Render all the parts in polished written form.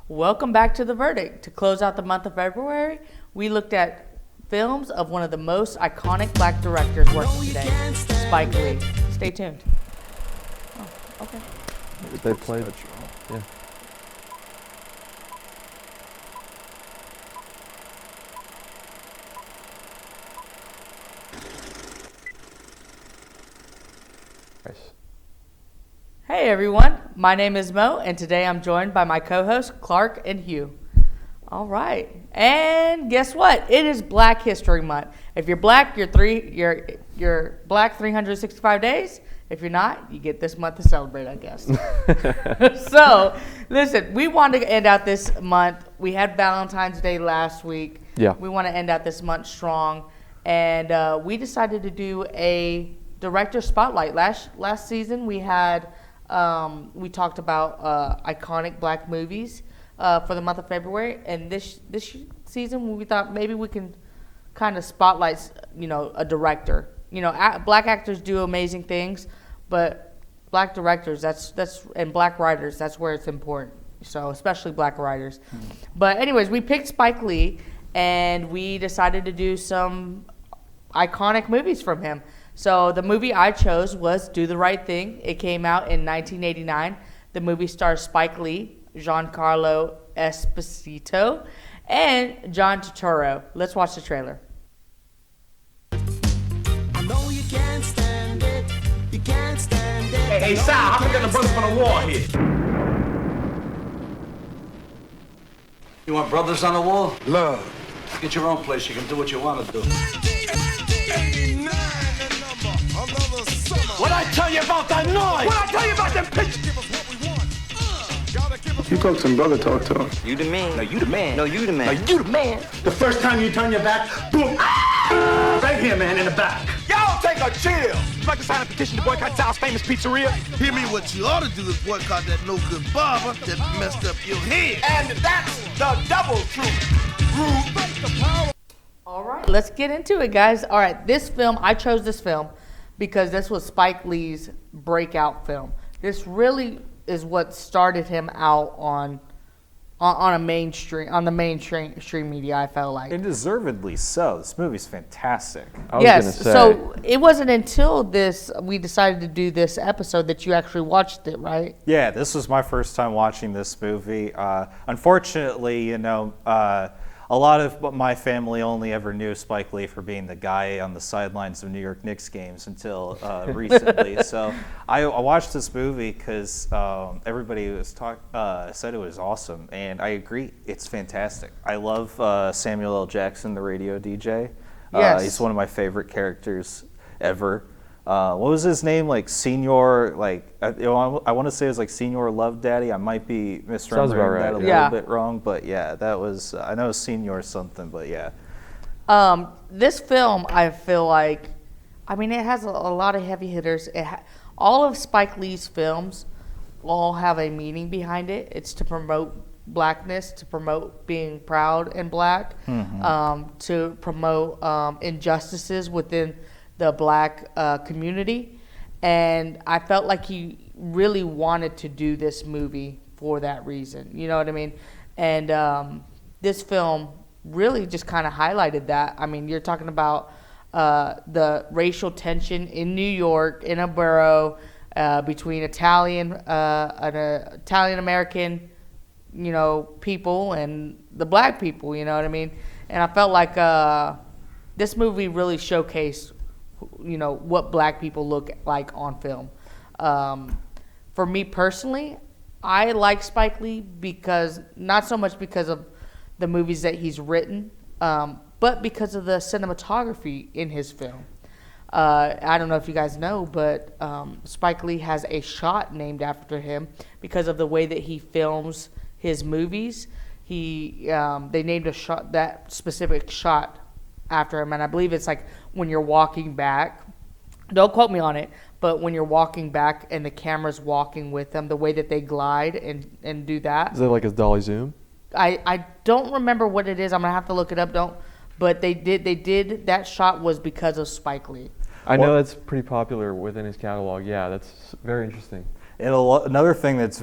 Welcome back to The Verdict. To close out the month of February, we looked at films of one of the most iconic black directors working today, Spike Lee. Stay tuned. Oh, okay. They played. Yeah. Bryce. Hey everyone, my name is Mo, and today I'm joined by my co-hosts Clark and Hugh. All right, and guess what? It is Black History Month. If you're black, you're black 365 days. If you're not, you get this month to celebrate, I guess. So, listen, we wanted to end out this month. We had Valentine's Day last week. Yeah. We want to end out this month strong, and we decided to do a director spotlight. Last season, we had we talked about iconic black movies for the month of February, and this season we thought maybe we can kind of spotlight, a director. Black actors do amazing things, but black directors, and black writers, that's where it's important. So especially black writers. Mm-hmm. But anyways, we picked Spike Lee, and we decided to do some iconic movies from him. So the movie I chose was Do the Right Thing. It came out in 1989. The movie stars Spike Lee, Giancarlo Esposito, and John Turturro. Let's watch the trailer. Hey, Sal, how we gonna brothers from the war here? You want brothers on the wall? Love. Get your own place. You can do what you want to do. What I tell you about that noise? What I tell you about them pictures? You talk to him, brother, talk to him. You the man. No, you the man. No, you the man. No, you the man. The first time you turn your back, boom! Right here, man, in the back. Y'all take a chill. You'd like to sign a petition to boycott Sal's famous pizzeria? Hear me, what you ought to do is boycott that no-good barber that messed up your head. And that's the double truth. All right, let's get into it, guys. All right, I chose this film because this was Spike Lee's breakout film. This really is what started him out on the mainstream media, I felt like. And deservedly so. This movie's fantastic. I was gonna say. So it wasn't until we decided to do this episode that you actually watched it, right? Yeah, this was my first time watching this movie. Unfortunately, a lot of my family only ever knew Spike Lee for being the guy on the sidelines of New York Knicks games until recently. So I watched this movie because everybody said it was awesome, and I agree, it's fantastic. I love Samuel L. Jackson, the radio DJ. Yes. He's one of my favorite characters ever. What was his name? Like Senior, I want to say it was like Senior Love Daddy. I might be misremembering that a little bit wrong, but yeah, that was, I know Senior something, but yeah. This film, I feel like, it has a lot of heavy hitters. All of Spike Lee's films all have a meaning behind it. It's to promote blackness, to promote being proud and black, to promote injustices within the black community, and I felt like he really wanted to do this movie for that reason. You know what I mean? And this film really just kind of highlighted that. You're talking about the racial tension in New York, in a borough, between Italian American, people and the black people. You know what I mean? And I felt like this movie really showcased what black people look like on film. For me personally, I like Spike Lee because, not so much because of the movies that he's written, but because of the cinematography in his film. I don't know if you guys know, but Spike Lee has a shot named after him because of the way that he films his movies. They named that specific shot after him, and I believe it's like when you're walking back, don't quote me on it, but when you're walking back and the camera's walking with them, the way that they glide and do that. Is that like his dolly zoom? I don't remember what it is. I'm gonna have to look it up. But they did that shot was because of Spike Lee. I know that's pretty popular within his catalog. Yeah, that's very interesting. And another thing that's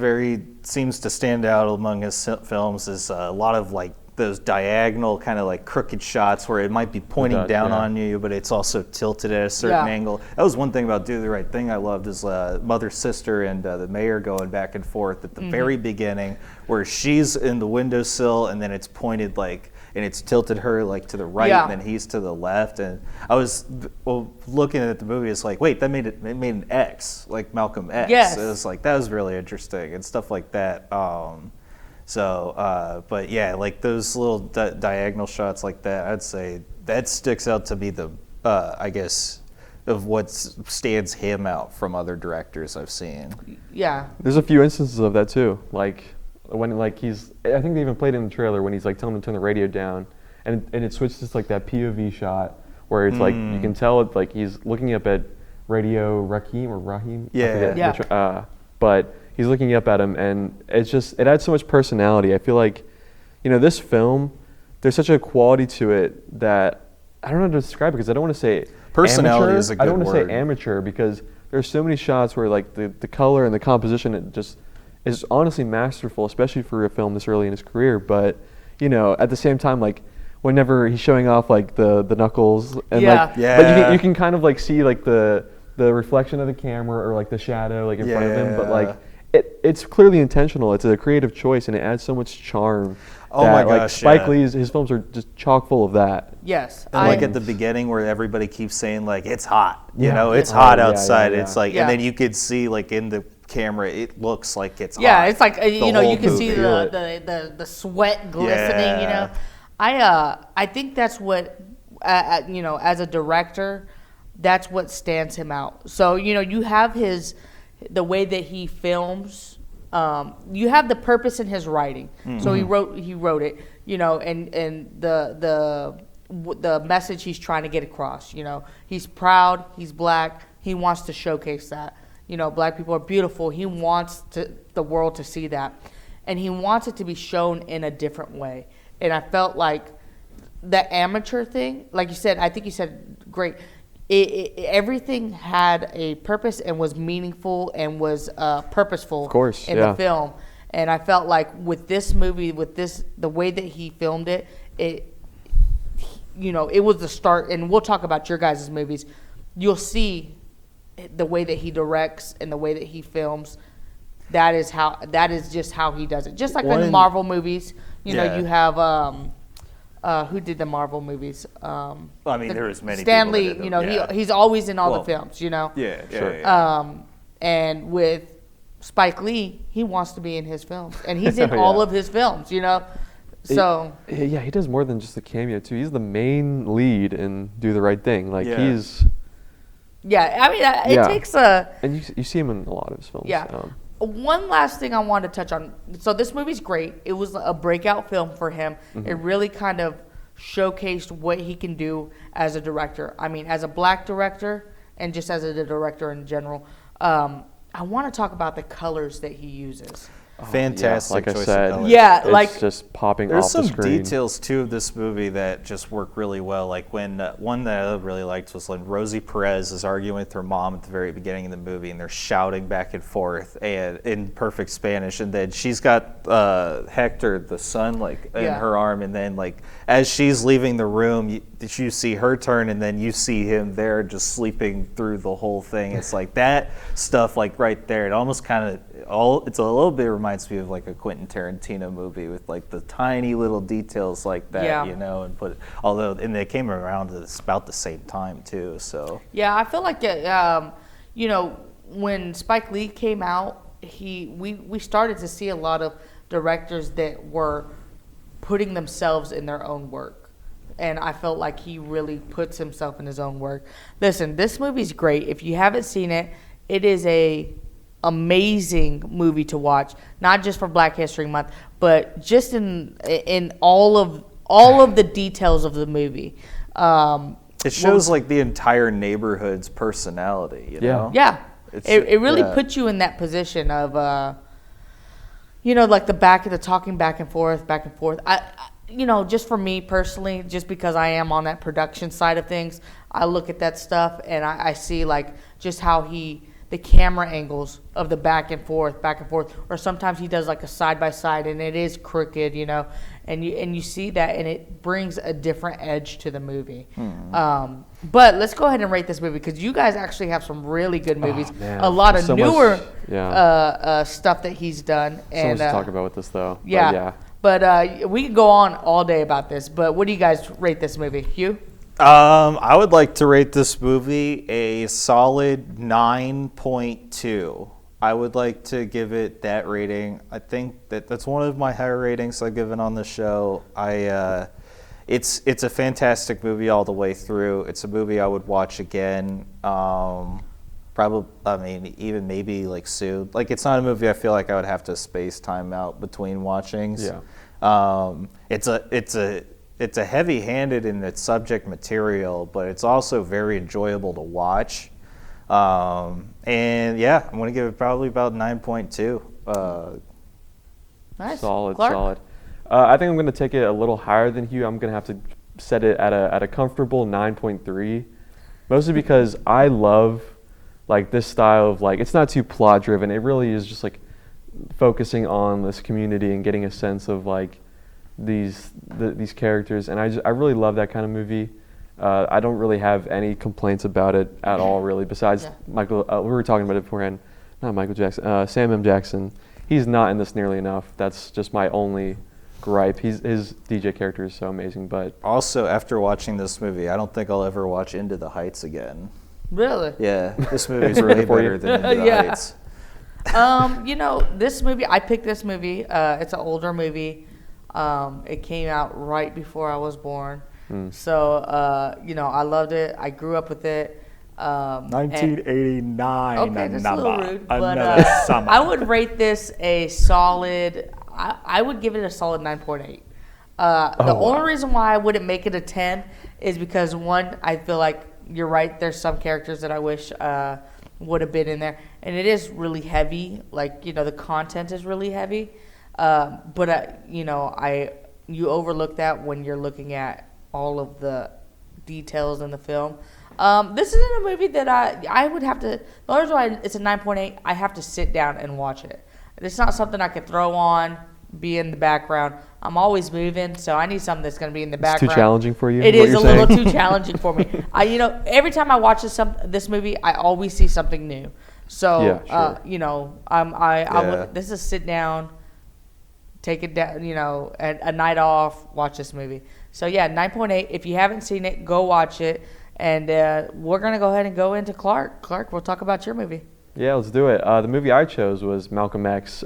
seems to stand out among his films is a lot of like those diagonal kind of like crooked shots where it might be pointing down on you, but it's also tilted at a certain angle. That was one thing about Do the Right Thing I loved is mother, sister, and the mayor going back and forth at the very beginning, where she's in the windowsill and then it's pointed like, and it's tilted her like to the right and then he's to the left. And I was looking at the movie, it's like, wait, it made an X, like Malcolm X. Yes. It was like, that was really interesting and stuff like that. But yeah, like those little diagonal shots like that, I'd say that sticks out to be the, I guess, of what stands him out from other directors I've seen. Yeah. There's a few instances of that too. Like when I think they even played in the trailer when he's like telling him to turn the radio down, and it switches to like that POV shot where it's like you can tell it like he's looking up at Radio Rahim. But he's looking up at him, and it adds so much personality. I feel like, this film, there's such a quality to it that I don't know how to describe it because I don't want to say personality amateur. is a good I don't want to word. say amateur because there's so many shots where like the color and the composition it just is honestly masterful, especially for a film this early in his career. But at the same time, like whenever he's showing off like the knuckles and but you can kind of like see like the reflection of the camera or like the shadow like in front of him, but like it's clearly intentional. It's a creative choice and it adds so much charm. Oh my gosh, Spike Lee's his films are just chock full of that. Yes. And like at the beginning where everybody keeps saying like it's hot, it's hot outside. It's like, and then you could see like in the camera, it looks like it's hot. Yeah, it's like you whole can see movie. the sweat glistening. I think that's what as a director, that's what stands him out. So you have the way that he films. You have the purpose in his writing. So he wrote it, and the message he's trying to get across. He's proud, he's black, he wants to showcase that. Black people are beautiful. He wants the world to see that, and he wants it to be shown in a different way. And I felt like the amateur thing, like you said, I think you said great. Everything had a purpose and was meaningful and was purposeful, of course, in the film. And I felt like with this movie, the way that he filmed it, it was the start. And we'll talk about your guys' movies. You'll see the way that he directs and the way that he films. That is just how he does it. Just like in the Marvel movies, you have. Who did the Marvel movies? There was many. Stan Lee, people that did them. he's always in all the films, And with Spike Lee, he wants to be in his films, and he's in all of his films, So he does more than just a cameo too. He's the main lead in Do the Right Thing. Like he's. Yeah, it takes a. And you see him in a lot of his films. Yeah. One last thing I wanted to touch on. So this movie's great. It was a breakout film for him. It really kind of showcased what he can do as a director. As a black director and just as a director in general. I want to talk about the colors that he uses. Fantastic like I choice said, of colors. it's just popping off the screen. There's some details too of this movie that just work really well. Like when one that I really liked was when Rosie Perez is arguing with her mom at the very beginning of the movie, and they're shouting back and forth and in perfect Spanish, and then she's got Hector, the son, in her arm, and then as she's leaving the room, you see her turn, and then you see him there just sleeping through the whole thing. It's like that stuff, right there. It almost it's a little bit reminds me of a Quentin Tarantino movie with the tiny little details like that, and they came around at about the same time too. So I feel like when Spike Lee came out, we started to see a lot of directors that were putting themselves in their own work. And I felt like he really puts himself in his own work. Listen, this movie's great. If you haven't seen it, it is a amazing movie to watch. Not just for Black History Month, but just in all of the details of the movie. It shows the entire neighborhood's personality. You know? Yeah. It really puts you in that position of the talking back and forth. Just for me personally, just because I am on that production side of things, I look at that stuff and I see just how the camera angles of the back and forth, or sometimes he does like a side by side and it is crooked, you know, and you see that and it brings a different edge to the movie. But let's go ahead and rate this movie because you guys actually have some really good movies, a lot of newer stuff that he's done. So and much to talk about with this though. Yeah. But we could go on all day about this. But what do you guys rate this movie, Hugh? I would like to rate this movie a solid 9.2. I would like to give it that rating. I think that's one of my higher ratings I've given on the show. It's a fantastic movie all the way through. It's a movie I would watch again. Probably, I mean, even maybe like soon. Like, it's not a movie I feel like I would have to space time out between watchings. Yeah. It's a heavy-handed in its subject material, but it's also very enjoyable to watch. And yeah, I'm going to give it probably about 9.2. Nice. Solid, Clark? solid. I think I'm going to take it a little higher than Hugh. I'm going to have to set it at a comfortable 9.3, mostly because I love like this style of like, it's not too plot driven. It really is just like focusing on this community and getting a sense of like these characters, and I really love that kind of movie. I don't really have any complaints about it at all, really. Besides Michael, we were talking about it beforehand. Not Michael Jackson, Sam M. Jackson. He's not in this nearly enough. That's just my only gripe. His DJ character is so amazing, but Also, after watching this movie, I don't think I'll ever watch Into the Heights again. Really? Yeah, this movie is way better than Into the Heights. You know, this movie, I picked this movie. It's an older movie. It came out right before I was born. So, you know, I loved it. I grew up with it. 1989. Okay, that's a little rude. But Another summer. I would rate this a solid, I would give it a solid 9.8. The only reason why I wouldn't make it a 10 is because, one, I feel like you're right. There's some characters that I wish would have been in there. And it is really heavy. Like, you know, the content is really heavy. But you know, you overlook that when you're looking at all of the details in the film. This isn't a movie that I would have to. The only reason why it's a 9.8, I have to sit down and watch it. It's not something I could throw on, be in the background. I'm always moving, so I need something that's going to be in the background. it's too challenging for you. It is a little too challenging for me. You know, every time I watch this movie, I always see something new. So, Yeah, sure. you know, this is a sit down. Take it down, you know, a night off, watch this movie. So, yeah, 9.8. If you haven't seen it, go watch it. And we're going to go ahead and go into Clark. Clark, we'll talk about your movie. Yeah, let's do it. The movie I chose was Malcolm X.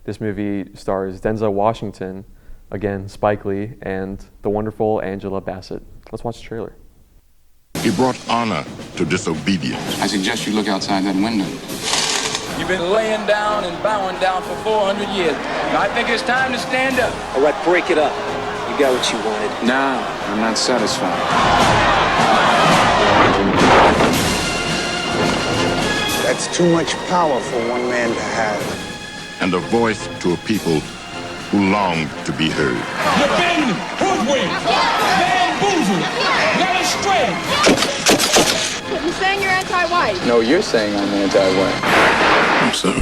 This movie stars Denzel Washington, again, Spike Lee, and the wonderful Angela Bassett. Let's watch the trailer. He brought honor to disobedience. I suggest you look outside that window. You've been laying down and bowing down for 400 years. I think it's time to stand up. All right, break it up. You got what you wanted. No, I'm not satisfied. That's too much power for one man to have. And a voice to a people who longed to be heard. You've been hoodwinked, bamboozled, led astray. You saying you're anti-white? No, you're saying I'm anti-white. I'm sorry.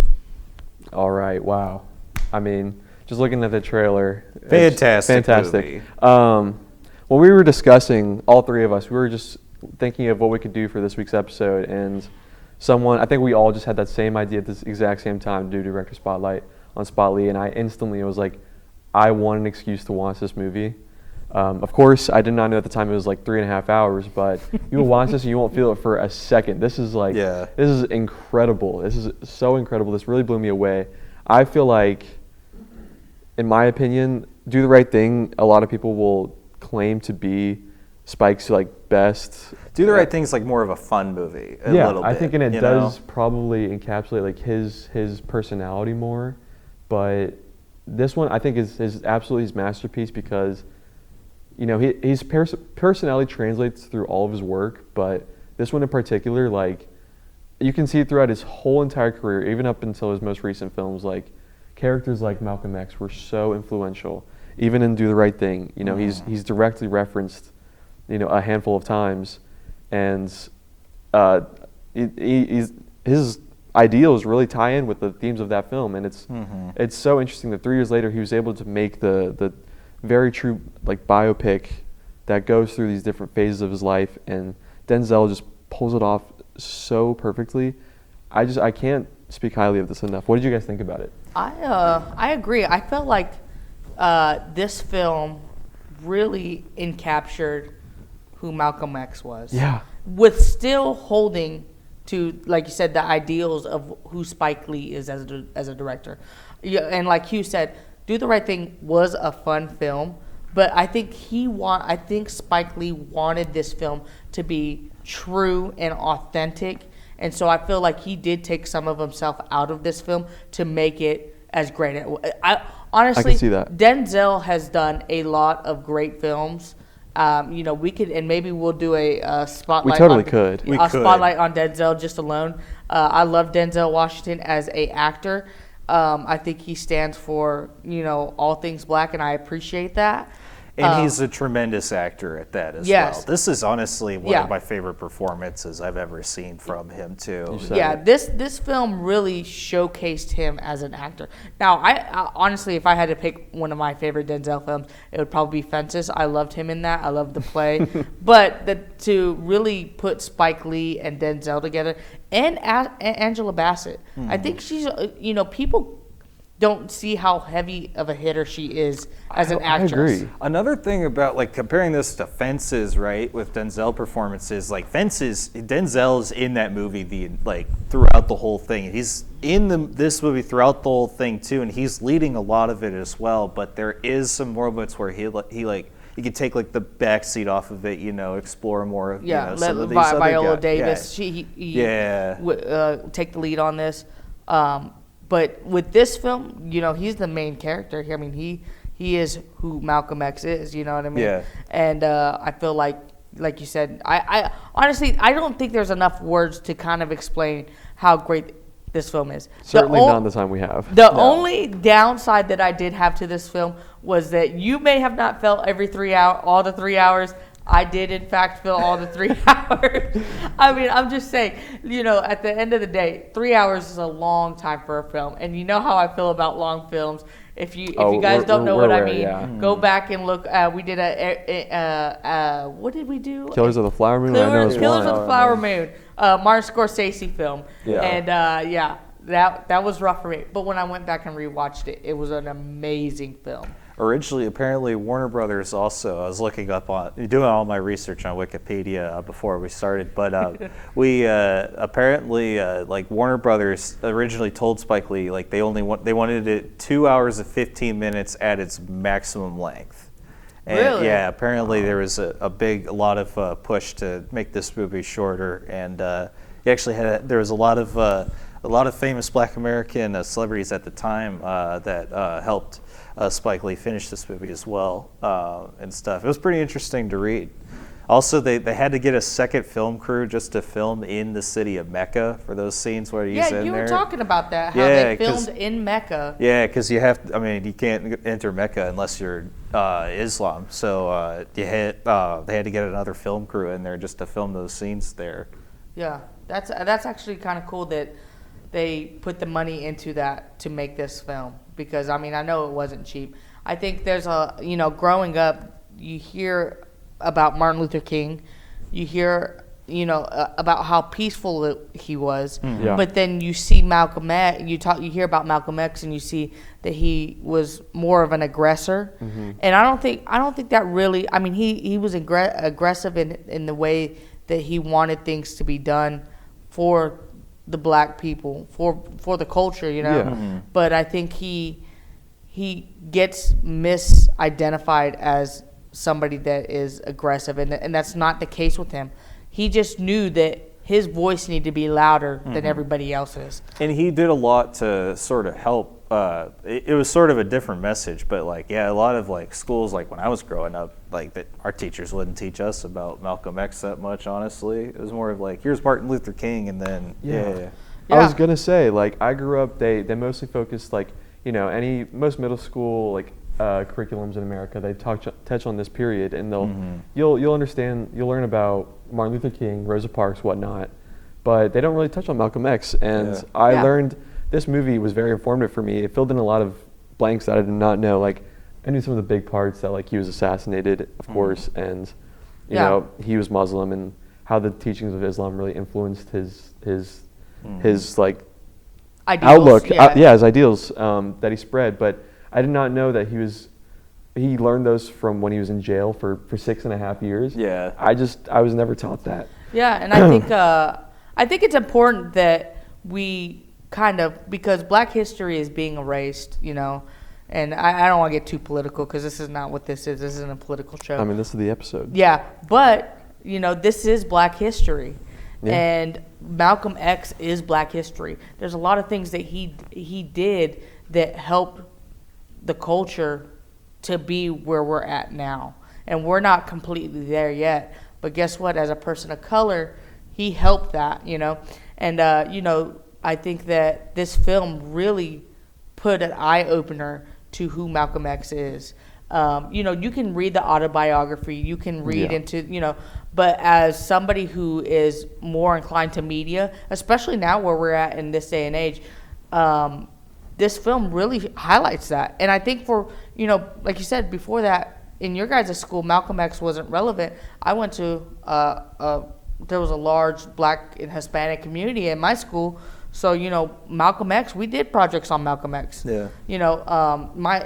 All right, wow. I mean, just looking at the trailer. Fantastic movie. movie. When we were discussing, all three of us, we were just thinking of what we could do for this week's episode, and I think we all just had that same idea at this exact same time to do Director Spotlight on Spot Lee, and I instantly was like, I want an excuse to watch this movie. Of course, I did not know at the time it was like 3.5 hours, but you will watch this and you won't feel it for a second. This is like, This is incredible. This is so incredible. This really blew me away. I feel like, in my opinion, Do the Right Thing, a lot of people will claim to be Spike's like best. Do the Right Thing is like more of a fun movie. A little bit, I think, and it you does know? probably encapsulate like his personality more. But this one, I think, is absolutely his masterpiece because, you know, his personality translates through all of his work. But this one in particular, like, you can see it throughout his whole entire career, even up until his most recent films. Like, characters like Malcolm X were so influential. Even in Do the Right Thing, you know, he's directly referenced, you know, a handful of times, and his his ideals really tie in with the themes of that film, and it's so interesting that 3 years later he was able to make the very true like biopic that goes through these different phases of his life, and Denzel just pulls it off so perfectly. I can't speak highly of this enough. What did you guys think about it? I agree. I felt like this film really encaptured who Malcolm X was. Yeah. With still holding to, like you said, the ideals of who Spike Lee is as a director. Yeah, and like Hugh said, Do the Right Thing was a fun film, but I think Spike Lee wanted this film to be true and authentic, and so I feel like he did take some of himself out of this film to make it as great. Honestly, I can see that. Denzel has done a lot of great films. We could, and maybe we'll do a spotlight. We totally could. Spotlight on Denzel just alone. I love Denzel Washington as a actor. I think he stands for all things black, and I appreciate that. And he's a tremendous actor at that as well. This is honestly one of my favorite performances I've ever seen from him too. Yeah, this film really showcased him as an actor. Now, I honestly, if I had to pick one of my favorite Denzel films, it would probably be Fences. I loved him in that. I loved the play. But to really put Spike Lee and Denzel together, and Angela Bassett, I think she's, people don't see how heavy of a hitter she is as an actress. I agree. Another thing about comparing this to Fences, right, with Denzel performances, Fences, Denzel's in that movie throughout the whole thing. He's in this movie throughout the whole thing too, and he's leading a lot of it as well. But there is some moments where he could take the back seat off of it, explore more of some of these other Viola guys. Davis, take the lead on this. But with this film, he's the main character. I mean, he is who Malcolm X is. You know what I mean? Yeah. And I feel like you said, I honestly, I don't think there's enough words to kind of explain how great this film is. Certainly not the time we have. The only downside that I did have to this film was that you may have not felt all the 3 hours. I did, in fact, feel all the 3 hours. I mean, I'm just saying, at the end of the day, 3 hours is a long time for a film. And you know how I feel about long films. If you guys don't know what I mean, go back and look. We did what did we do? Killers of the Flower Moon. Killers of the Flower Moon. Martin Scorsese film. Yeah. And that was rough for me. But when I went back and rewatched it, it was an amazing film. Originally, apparently, Warner Brothers also, I was looking up doing all my research on Wikipedia before we started, but we apparently, Warner Brothers originally told Spike Lee, they wanted it 2 hours and 15 minutes at its maximum length. And, really? Yeah, apparently there was a lot of push to make this movie shorter, and he actually there was a lot of famous Black American celebrities at the time that helped Spike Lee finish this movie as well and stuff. It was pretty interesting to read. Also, they had to get a second film crew just to film in the city of Mecca for those scenes where he's in there. Yeah, you were talking about that, how they filmed in Mecca. Yeah, because you can't enter Mecca unless you're Islam. So they had to get another film crew in there just to film those scenes there. Yeah, that's actually kind of cool that they put the money into that to make this film, because I know it wasn't cheap. I think there's growing up, you hear about Martin Luther King, you hear about how peaceful he was, but then you see Malcolm X, you hear about Malcolm X, and you see that he was more of an aggressor, and I don't think that really. He was aggressive in the way that he wanted things to be done for the black people, for the culture, But I think he gets misidentified as somebody that is aggressive, and that's not the case with him. He just knew that his voice needed to be louder than everybody else's. And he did a lot to sort of help. It was sort of a different message, but a lot of schools, when I was growing up, that our teachers wouldn't teach us about Malcolm X that much. Honestly, it was more of here's Martin Luther King, and then I was gonna say, I grew up. They mostly focused most middle school curriculums in America. They touch on this period, and you'll learn about Martin Luther King, Rosa Parks, whatnot. but they don't really touch on Malcolm X. And I learned this movie was very informative for me. It filled in a lot of blanks that I did not know. Like, I knew some of the big parts that, like, he was assassinated, of course, and you know, he was Muslim, and how the teachings of Islam really influenced his like ideals, outlook, his ideals that he spread. But I did not know that he learned those from when he was in jail for 6.5 years. Yeah. I was never taught that. Yeah, and I think it's important that we kind of, because Black history is being erased, you know, and I don't want to get too political because this is not what this is. This isn't a political show. I mean, this is the episode. Yeah, but, you know, this is Black history. Yeah. And Malcolm X is Black history. There's a lot of things that he did that helped the culture to be where we're at now. And we're not completely there yet. But guess what? As a person of color, he helped that, you know. And, you know, I think that this film really put an eye-opener to who Malcolm X is. You know, you can read the autobiography, you can read into, you know, but as somebody who is more inclined to media, especially now where we're at in this day and age, this film really highlights that. And I think for, you know, like you said before that, in your guys' school, Malcolm X wasn't relevant. I went to, there was a large Black and Hispanic community in my school. So, you know, Malcolm X, we did projects on Malcolm X. Yeah. You know,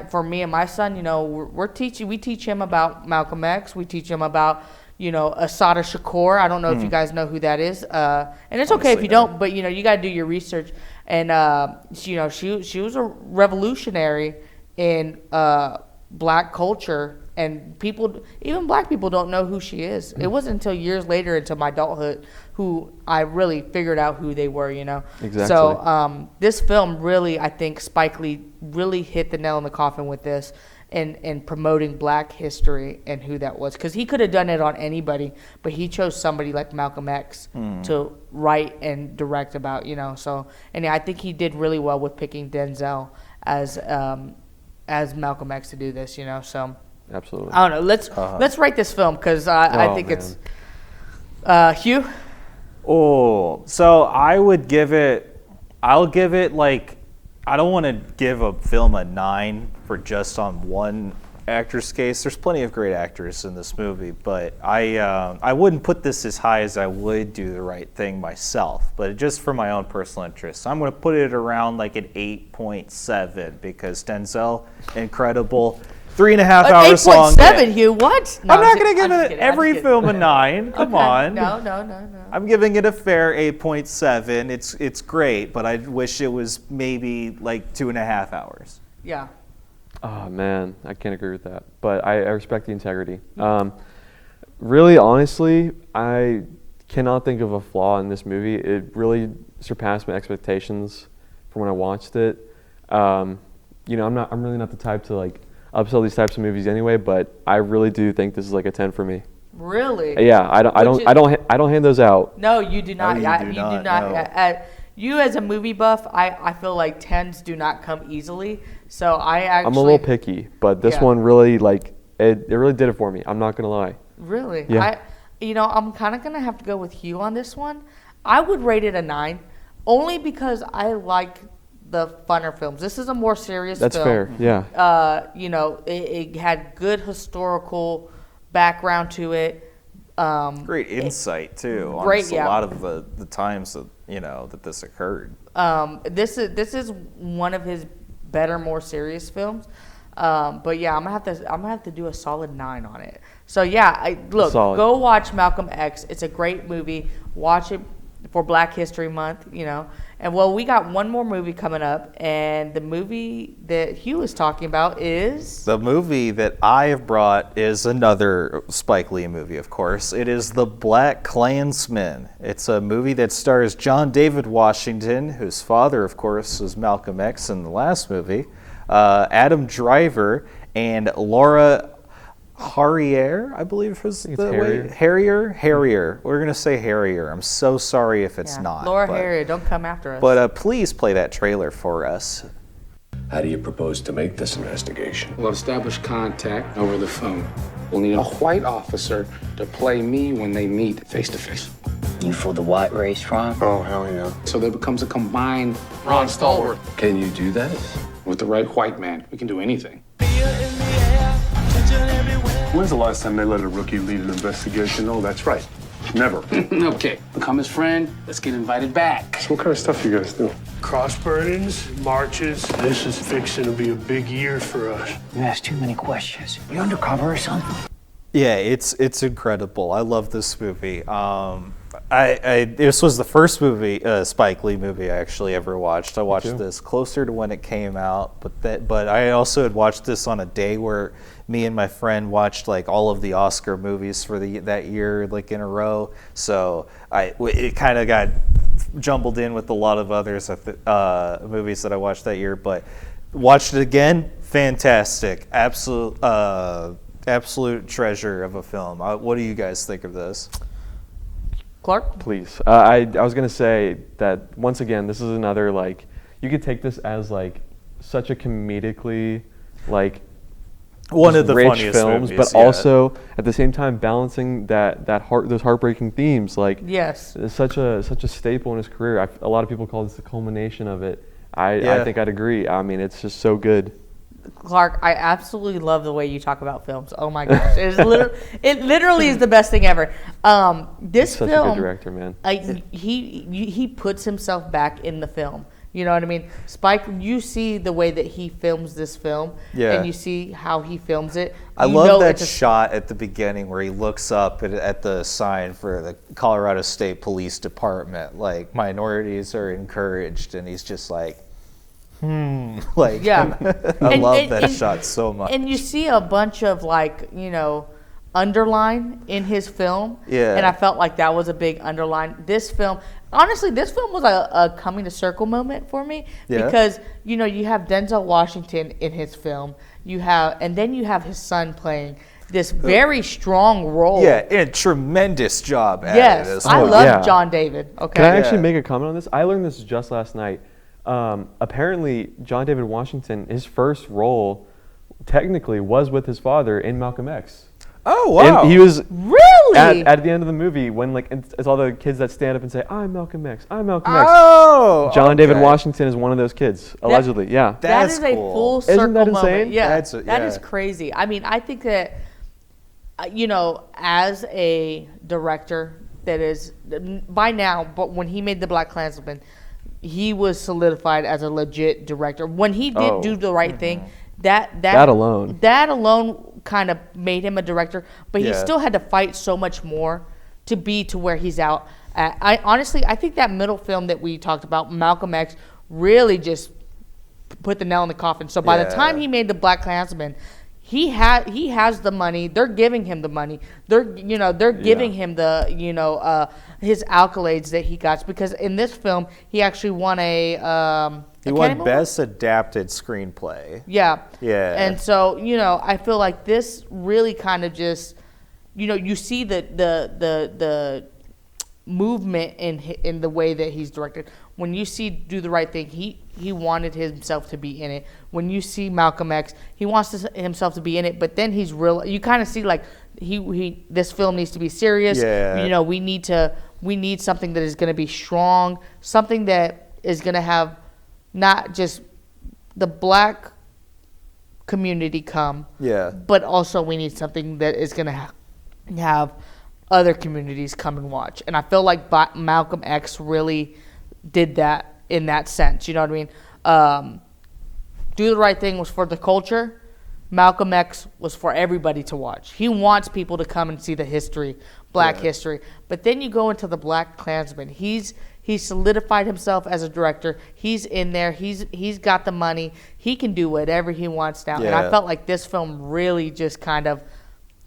for me and my son, you know, we teach him about Malcolm X. We teach him about, you know, Assata Shakur. I don't know if you guys know who that is. And it's okay if you don't, but, you know, you got to do your research. And, you know, she was a revolutionary in Black culture. And people, even Black people, don't know who she is. It wasn't until years later, into my adulthood, who I really figured out who they were, you know. Exactly. So this film really, I think Spike Lee really hit the nail in the coffin with this, and promoting Black history and who that was. Because he could have done it on anybody, but he chose somebody like Malcolm X to write and direct about, you know. So, and I think he did really well with picking Denzel as Malcolm X to do this, you know. So. Absolutely. I don't know. Let's rate this film, because I think it's Hugh. Oh, so I'll give it like, I don't want to give a film a 9 for just on one actor's case. There's plenty of great actors in this movie, but I wouldn't put this as high as I would Do the Right Thing myself, but just for my own personal interest. I'm going to put it around like an 8.7 because Denzel, incredible. 3.5 hours long. 8.7, Hugh, what? No, I'm not going to give it every film a 9. Come on. No. I'm giving it a fair 8.7. It's great, but I wish it was maybe like 2.5 hours. Yeah. Oh, man, I can't agree with that. But I respect the integrity. Really, honestly, I cannot think of a flaw in this movie. It really surpassed my expectations from when I watched it. You know, I'm really not the type to like upsell these types of movies anyway, but I really do think this is like a 10 for me. Really? Yeah, I don't hand those out. No, you do not. No, you do not. No. You as a movie buff, I feel like 10s do not come easily. So I'm a little picky, but this one really like it really did it for me. I'm not gonna lie. Really? Yeah. I'm kind of gonna have to go with Hugh on this one. I would rate it a 9, only because I like the funner films. This is a more serious film. That's fair, yeah. You know, it had good historical background to it. Great insight too on great, a lot of the times that that this occurred. This is one of his better, more serious films. But yeah, I'm gonna have to do a solid 9 on it. So yeah, go watch Malcolm X. It's a great movie. Watch it for Black History Month, you know. And well, we got one more movie coming up, and the movie that Hugh is talking about is... The movie that I have brought is another Spike Lee movie, of course. It is The Black Klansman. It's a movie that stars John David Washington, whose father, of course, was Malcolm X in the last movie, Adam Driver, and Laura Harrier, I believe was the way. Harrier. We're going to say Harrier. I'm so sorry if it's not. Laura Harrier, don't come after us. But please play that trailer for us. How do you propose to make this investigation? We'll establish contact over the phone. We'll need a white officer to play me when they meet face to face. You for the white race, Ron? Oh, hell yeah. So there becomes a combined Ron Stallworth. Stallworth. Can you do that? With the right white man, we can do anything. When's the last time they let a rookie lead an investigation? Oh, that's right. Never. Okay, become his friend. Let's get invited back. So what kind of stuff you guys do? Cross burnings, marches. This is fixing to be a big year for us. You ask too many questions. You undercover or something? Yeah, it's incredible. I love this movie. This was the first movie, Spike Lee movie I actually ever watched. I watched this closer to when it came out, but I also had watched this on a day where me and my friend watched like all of the Oscar movies for that year, like in a row. So it kind of got jumbled in with a lot of others movies that I watched that year. But watched it again, fantastic, absolute treasure of a film. What do you guys think of this? Clark? Please. I was going to say that, once again, this is another, like, you could take this as, like, such a comedically, like, one of the rich funniest films, movies, but yeah. also, at the same time, balancing those heartbreaking themes. Like, Yes. it's such a staple in his career. A lot of people call this the culmination of it. I think I'd agree. I mean, it's just so good. Clark, I absolutely love the way you talk about films. Oh my gosh, it literally is the best thing ever. This Such film, a good director, man. He puts himself back in the film. You know what I mean? Spike, you see the way that he films this film, and you see how he films it. I love that shot at the beginning where he looks up at the sign for the Colorado State Police Department, like minorities are encouraged, and he's just like, like, yeah. I love that shot so much. And you see a bunch of, like, underline in his film. Yeah. And I felt like that was a big underline. This film, honestly, this film was a coming to circle moment for me. Yeah. Because, you have Denzel Washington in his film. And then you have his son playing this very strong role. Yeah, and a tremendous job at yes, it as I well. love John David. Okay. Can I actually make a comment on this? I learned this just last night. Apparently, John David Washington, his first role technically was with his father in Malcolm X. Oh, wow. And he was really at the end of the movie when, like, it's all the kids that stand up and say, "I'm Malcolm X, I'm Malcolm X." Oh, John David Washington is one of those kids, allegedly. Yeah, that is a full circle Isn't that insane? moment. Yeah, that is yeah. crazy. I mean, I think that as a director that is by now, but when he made The Black Klansman, he was solidified as a legit director. When he did Do the Right Thing, that alone kind of made him a director, but he still had to fight so much more to be to where he's out. I honestly think that middle film that we talked about, Malcolm X, really just put the nail in the coffin. So by the time he made The Black Klansman, he has the money. They're giving him the money. They're giving him the his accolades that he got, because in this film he actually won he won Best Adapted Screenplay. Yeah. Yeah. And so, I feel like this really kind of just, you see the movement in the way that he's directed. When you see Do the Right Thing, he wanted himself to be in it. When you see Malcolm X, he wants himself to be in it, but then he's real. You kind of see like this film needs to be serious. Yeah. We need something that is going to be strong, something that is going to have not just the black community come, but also we need something that is going to have other communities come and watch. And I feel like Malcolm X really did that in that sense. You know what I mean? Do the Right Thing was for the culture. Malcolm X was for everybody to watch. He wants people to come and see the history, black history. But then you go into The Black Klansman. He's solidified himself as a director. He's in there. He's got the money. He can do whatever he wants now. And I felt like this film really just kind of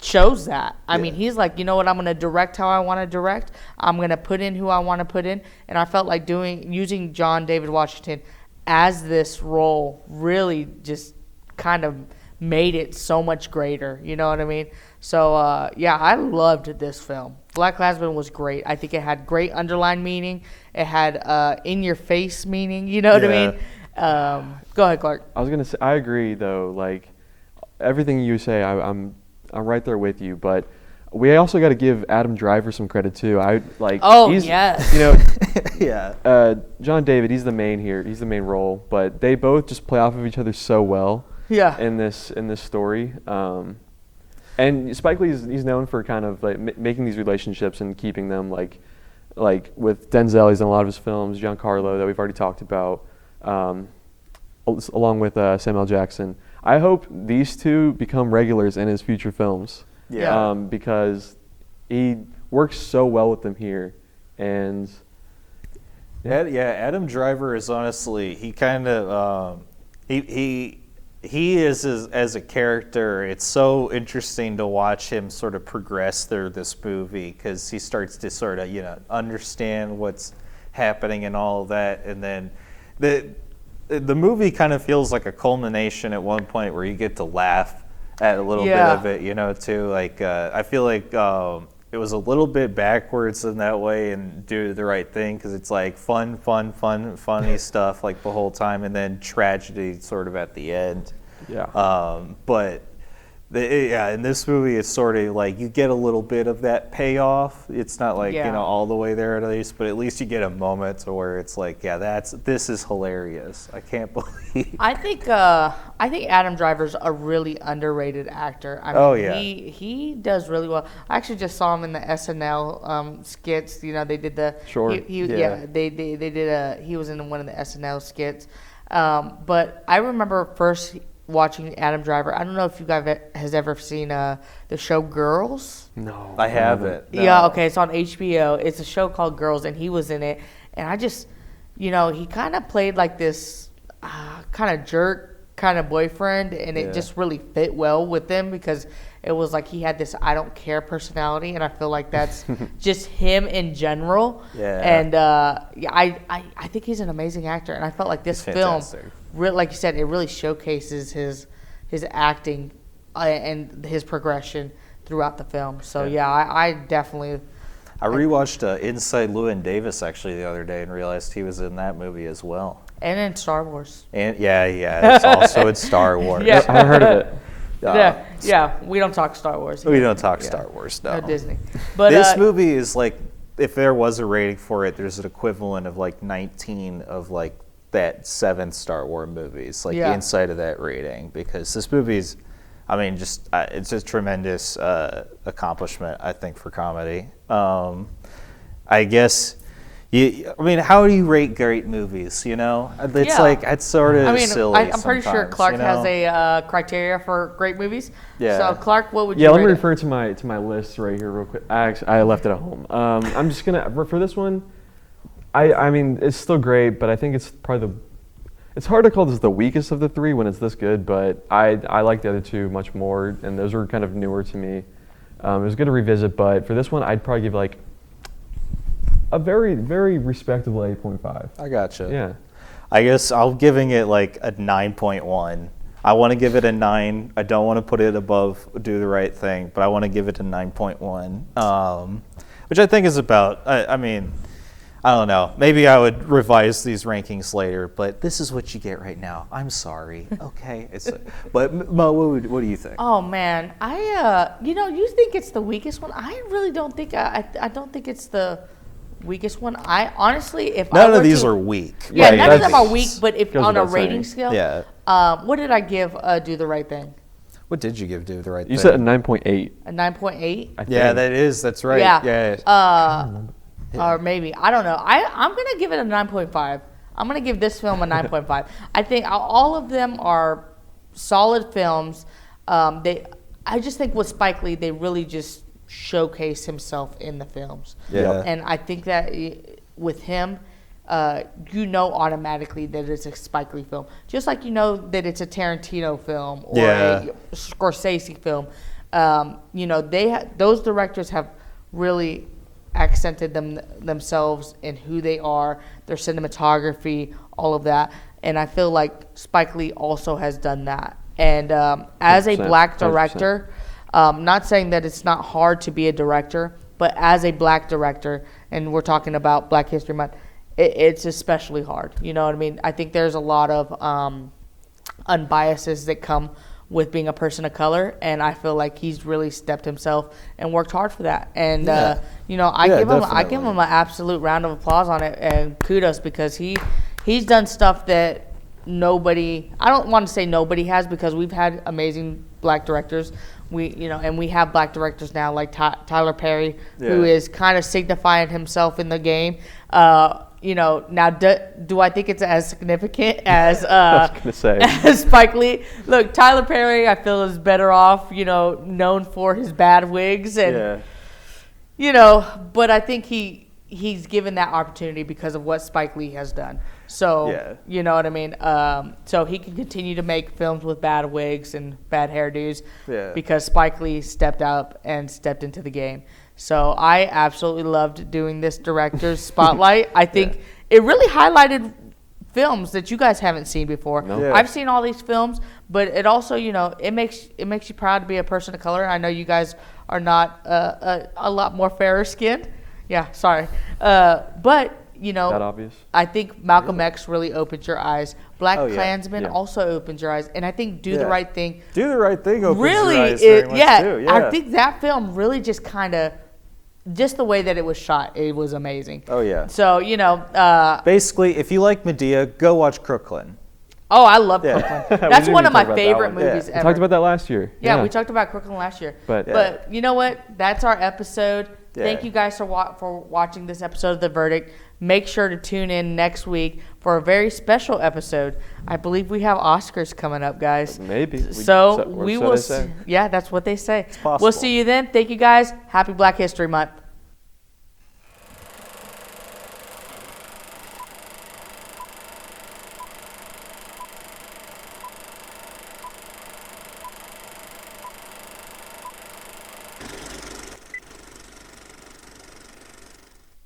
shows that. I mean, he's like, you know what, I'm going to direct how I want to direct. I'm going to put in who I want to put in. And I felt like using John David Washington as this role really just kind of made it so much greater. You know what I mean? So, I loved this film. Black Klansman was great. I think it had great underlying meaning. It had in-your-face meaning. You know what I mean? Go ahead, Clark. I was going to say, I agree, though. Like, everything you say, I'm right there with you. But we also got to give Adam Driver some credit too. Yes. Yeah. John David, he's the main here. He's the main role, but they both just play off of each other so well. Yeah. In this story, and Spike Lee he's known for kind of like making these relationships and keeping them like with Denzel. He's in a lot of his films. Giancarlo that we've already talked about, along with Samuel L. Jackson. I hope these two become regulars in his future films. Yeah. Because he works so well with them here, and Adam Driver is honestly he kind of he is as a character. It's so interesting to watch him sort of progress through this movie because he starts to sort of understand what's happening and all of that, and then the movie kind of feels like a culmination at one point where you get to laugh at a little bit of it, too. Like I feel like it was a little bit backwards in that way and Do the Right Thing because it's like funny stuff like the whole time and then tragedy sort of at the end. Yeah. But in this movie it's sort of like you get a little bit of that payoff. It's not like all the way there at least, but at least you get a moment to where it's like, this is hilarious. I can't believe. I think Adam Driver's a really underrated actor. I mean, he does really well. I actually just saw him in the SNL skits. They did the he was in one of the SNL skits. But I remember first watching Adam Driver. I don't know if you guys has ever seen the show Girls. No, I haven't. No. Yeah, okay, it's on HBO. It's a show called Girls, and he was in it. And I just, he kind of played like this kind of jerk kind of boyfriend, and it just really fit well with him because it was like he had this I don't care personality, and I feel like that's just him in general. Yeah. And I think he's an amazing actor, and I felt like this film, like you said, it really showcases his acting and his progression throughout the film. So I definitely. I rewatched Inside Llewyn Davis actually the other day and realized he was in that movie as well. And in Star Wars. And it's also in Star Wars. Yeah. I heard of it. We don't talk Star Wars. We don't talk Star Wars, no. No Disney. But this movie is like, if there was a rating for it, there's an equivalent of like 19 of like that 7 Star Wars movies, like inside of that rating, because this movie's, it's a tremendous accomplishment, I think, for comedy. I guess. How do you rate great movies? It's like it's sort of silly. I'm pretty sure Clark has a criteria for great movies. Yeah. So Clark, what would you? Yeah, rate let me it? refer to my list right here real quick. I left it at home. I'm just gonna for this one. I mean, it's still great, but I think it's probably it's hard to call this the weakest of the 3 when it's this good. But I like the other 2 much more, and those were kind of newer to me. It was good to revisit, but for this one, I'd probably give like a very, very respectable 8.5. I gotcha. Yeah. I guess I'm giving it like a 9.1. I want to give it a 9. I don't want to put it above Do the Right Thing, but I want to give it a 9.1, which I think is about, I don't know. Maybe I would revise these rankings later, but this is what you get right now. I'm sorry. Okay. But Mo, what do you think? Oh man, you think it's the weakest one? I really don't think. I don't think it's the weakest one. I honestly, if none of these are weak. Yeah, right? none of them are weak. But if on a rating scale, what did I give Do the Right Thing? What did you give Do the Right Thing? You said a 9.8. A 9.8. Yeah, that's right. Yeah. Or maybe, I don't know. I'm going to give it a 9.5. I'm going to give this film a 9.5. I think all of them are solid films. I just think with Spike Lee, they really just showcase himself in the films. Yeah. And I think that with him, automatically that it's a Spike Lee film. Just like that it's a Tarantino film or a Scorsese film. Those directors have really accented themselves in who they are, their cinematography, all of that. And I feel like Spike Lee also has done that. And as a black director, not saying that it's not hard to be a director, but as a black director, and we're talking about Black History Month, it's especially hard. You know what I mean? I think there's a lot of unbiases that come with being a person of color, and I feel like he's really stepped himself and worked hard for that. And you know, I give him an absolute round of applause on it and kudos, because he's done stuff that nobody, I don't want to say nobody has, because we've had amazing black directors. We have black directors now, like Tyler Perry, who is kind of signifying himself in the game. You know, now do I think it's as significant as I was gonna say. as Spike Lee? Look, Tyler Perry, I feel, is better off, you know, known for his bad wigs and you know, but I think he's given that opportunity because of what Spike Lee has done. So you know what I mean? So he can continue to make films with bad wigs and bad hairdos because Spike Lee stepped up and stepped into the game. So I absolutely loved doing this director's spotlight. I think it really highlighted films that you guys haven't seen before. I've seen all these films, but it also, you know, it makes you proud to be a person of color. I know you guys are not a lot more fairer skinned. Yeah, sorry. But you know, that obvious. I think Malcolm X really opened your eyes. Black Klansman also opened your eyes, and I think Do the Right Thing. Do the Right Thing opens really, your eyes very much too. I think that film really just kind of, just the way that it was shot, it was amazing. Oh yeah. So you know, basically, if you like Medea, go watch Crooklyn. Oh, I love Crooklyn. That's one of my favorite movies ever. We talked about that last year. Yeah, we talked about Crooklyn last year. But you know what? That's our episode. Thank you guys for watching this episode of The Verdict. Make sure to tune in next week for a very special episode. I believe we have Oscars coming up, guys. Maybe. So we will. Yeah, that's what they say. It's possible. We'll see you then. Thank you guys. Happy Black History Month.